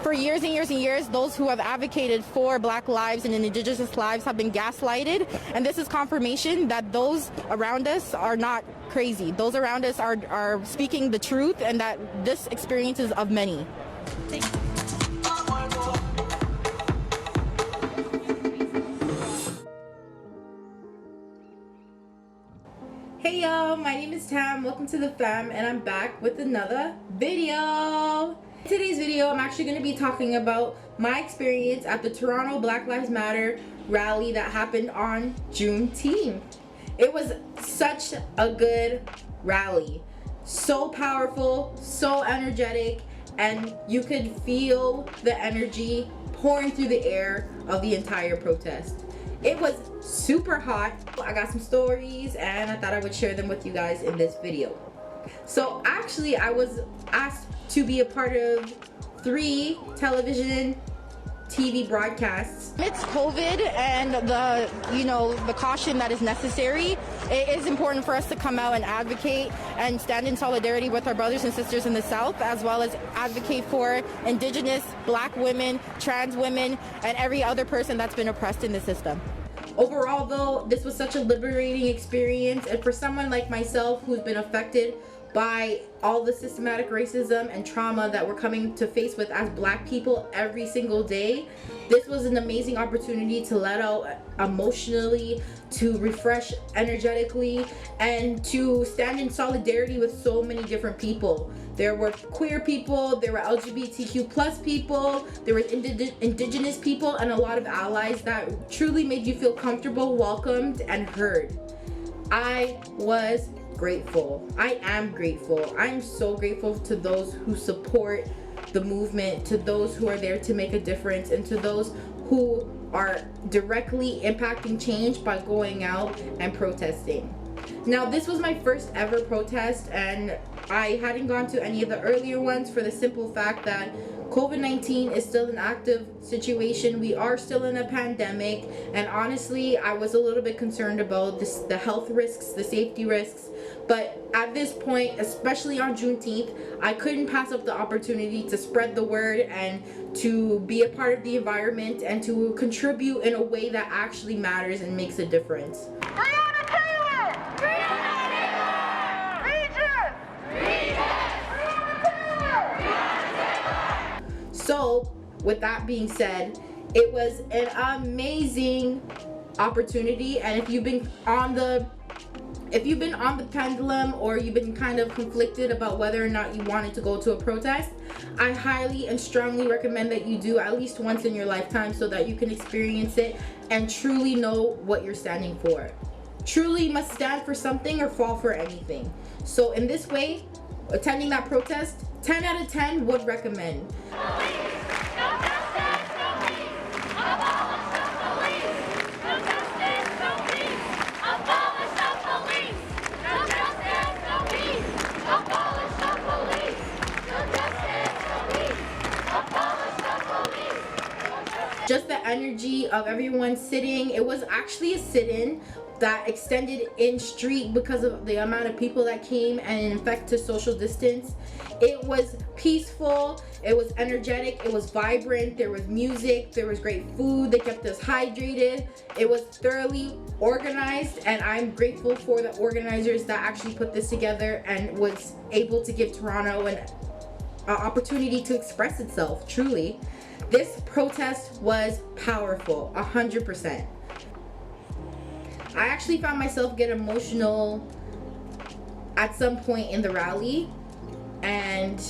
For years and years and years, those who have advocated for Black lives and Indigenous lives have been gaslighted, and this is confirmation that those around us are not crazy. Those around us are speaking the truth, and that this experience is of many. Thank you. Hey y'all, my name is Tam, welcome to the fam, and I'm back with another video. In today's video, I'm actually going to be talking about my experience at the Toronto Black Lives Matter rally that happened on Juneteenth. It was such a good rally, so powerful, so energetic, and you could feel the energy pouring through the air of the entire protest. It was super hot. I got some stories and I thought I would share them with you guys in this video. So actually I was asked to be a part of 3 television TV broadcasts. Amidst COVID and the caution that is necessary, it is important for us to come out and advocate and stand in solidarity with our brothers and sisters in the South, as well as advocate for Indigenous, Black women, trans women, and every other person that's been oppressed in the system. Overall though, this was such a liberating experience, and for someone like myself who's been affected by all the systematic racism and trauma that we're coming to face with as Black people every single day, this was an amazing opportunity to let out emotionally, to refresh energetically, and to stand in solidarity with so many different people. There were queer people, there were LGBTQ plus people, there was Indigenous people, and a lot of allies that truly made you feel comfortable, welcomed, and heard. I was grateful. I am grateful. I'm so grateful to those who support the movement, to those who are there to make a difference, and to those who are directly impacting change by going out and protesting. Now, this was my first ever protest, and I hadn't gone to any of the earlier ones for the simple fact that COVID-19 is still an active situation. We are still in a pandemic, and honestly, I was a little bit concerned about the health risks, the safety risks. But at this point, especially on Juneteenth, I couldn't pass up the opportunity to spread the word and to be a part of the environment and to contribute in a way that actually matters and makes a difference. So, with that being said, it was an amazing opportunity, and if you've been on the pendulum, or you've been kind of conflicted about whether or not you wanted to go to a protest, I highly and strongly recommend that you do at least once in your lifetime, so that you can experience it and truly know what you're standing for. Truly must stand for something or fall for anything. So in this way, attending that protest, 10 out of 10 would recommend. Just the energy of everyone sitting. It was actually a sit-in that extended in street because of the amount of people that came, and in fact to social distance. It was peaceful, it was energetic, it was vibrant, there was music, there was great food, they kept us hydrated. It was thoroughly organized, and I'm grateful for the organizers that actually put this together and was able to give Toronto an opportunity to express itself, truly. This protest was powerful, 100%. I actually found myself get emotional at some point in the rally, and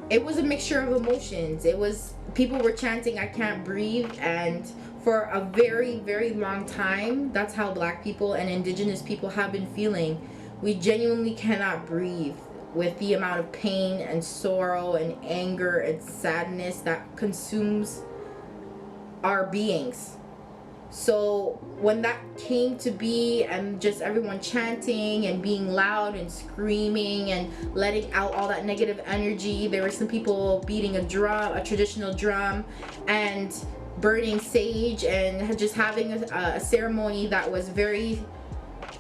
it was a mixture of emotions. It was, people were chanting, "I can't breathe," and for a very, very long time, that's how Black people and Indigenous people have been feeling. We genuinely cannot breathe with the amount of pain and sorrow and anger and sadness that consumes our beings. So when that came to be, and just everyone chanting and being loud and screaming and letting out all that negative energy, there were some people beating a drum, a traditional drum, and burning sage, and just having a ceremony that was very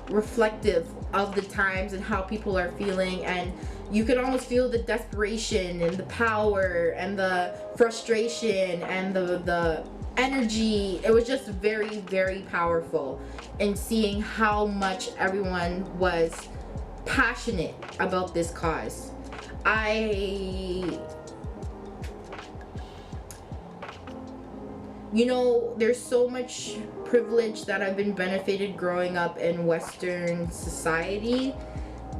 reflective of the times and how people are feeling. And you could almost feel the desperation and the power and the frustration and the energy. It was just very, very powerful in seeing how much everyone was passionate about this cause. You know, there's so much privilege that I've been benefited growing up in Western society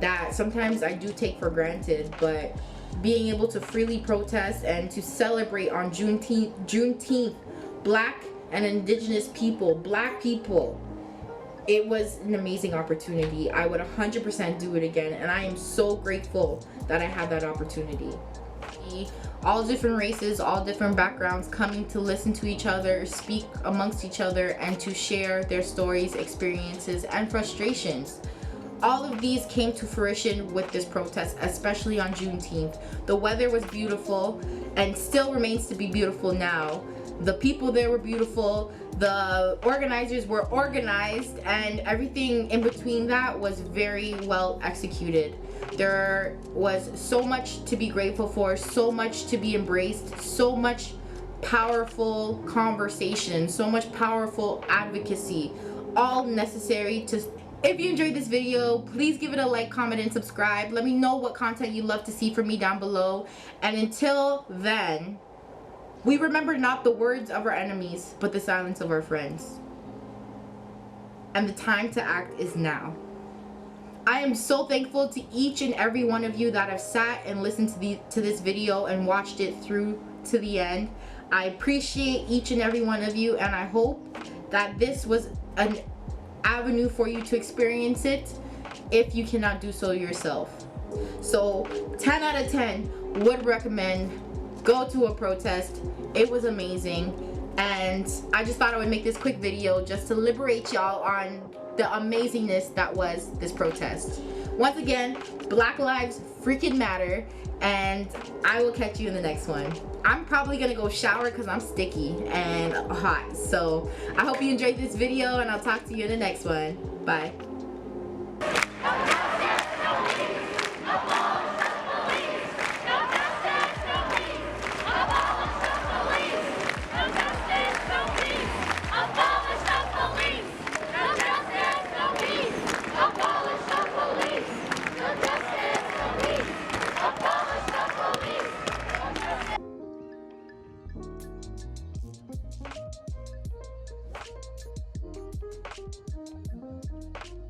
that sometimes I do take for granted, but being able to freely protest and to celebrate on Juneteenth, Black and Indigenous people, Black people, it was an amazing opportunity. I would 100% do it again, and I am so grateful that I had that opportunity. All different races, all different backgrounds coming to listen to each other, speak amongst each other, and to share their stories, experiences, and frustrations. All of these came to fruition with this protest, especially on Juneteenth. The weather was beautiful and still remains to be beautiful now. The people there were beautiful, the organizers were organized, and everything in between that was very well executed. There was so much to be grateful for, so much to be embraced, so much powerful conversation, so much powerful advocacy, all necessary to... If you enjoyed this video, please give it a like, comment, and subscribe. Let me know what content you'd love to see from me down below. And until then, we remember not the words of our enemies, but the silence of our friends. And the time to act is now. I am so thankful to each and every one of you that have sat and listened to this video and watched it through to the end. I appreciate each and every one of you, and I hope that this was an avenue for you to experience it if you cannot do so yourself. So 10 out of 10 would recommend go to a protest. It was amazing, and I just thought I would make this quick video just to liberate y'all on the amazingness that was this protest. Once again, Black Lives freaking matter, and I will catch you in the next one. I'm probably gonna go shower because I'm sticky and hot. So I hope you enjoyed this video, and I'll talk to you in the next one. Bye.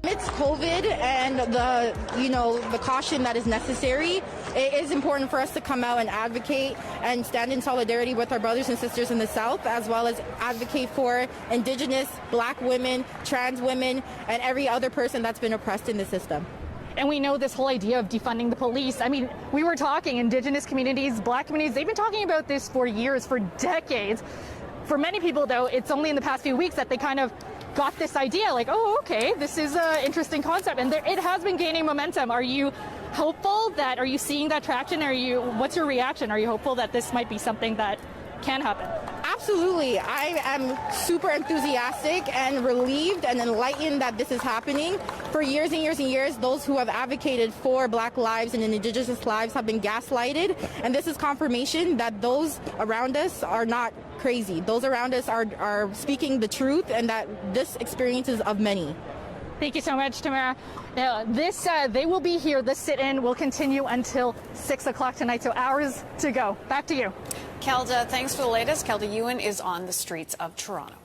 It's COVID and the caution that is necessary. It is important for us to come out and advocate and stand in solidarity with our brothers and sisters in the South, as well as advocate for Indigenous, Black women, trans women, and every other person that's been oppressed in the system. And we know this whole idea of defunding the police. I mean, we were talking Indigenous communities, Black communities, they've been talking about this for years, for decades. For many people, though, it's only in the past few weeks that they kind of got this idea, like, oh, okay, this is an interesting concept, and it has been gaining momentum. Are you hopeful that, are you seeing that traction? What's your reaction? Are you hopeful that this might be something that can happen? Absolutely. I am super enthusiastic and relieved and enlightened that this is happening. For years and years and years, those who have advocated for Black lives and Indigenous lives have been gaslighted, and this is confirmation that those around us are not crazy. Those around us are speaking the truth, and that this experience is of many. Thank you so much, Tamara. Now, they will be here. This sit-in will continue until 6 o'clock tonight, so hours to go. Back to you. Kelda, thanks for the latest. Kelda Ewan is on the streets of Toronto.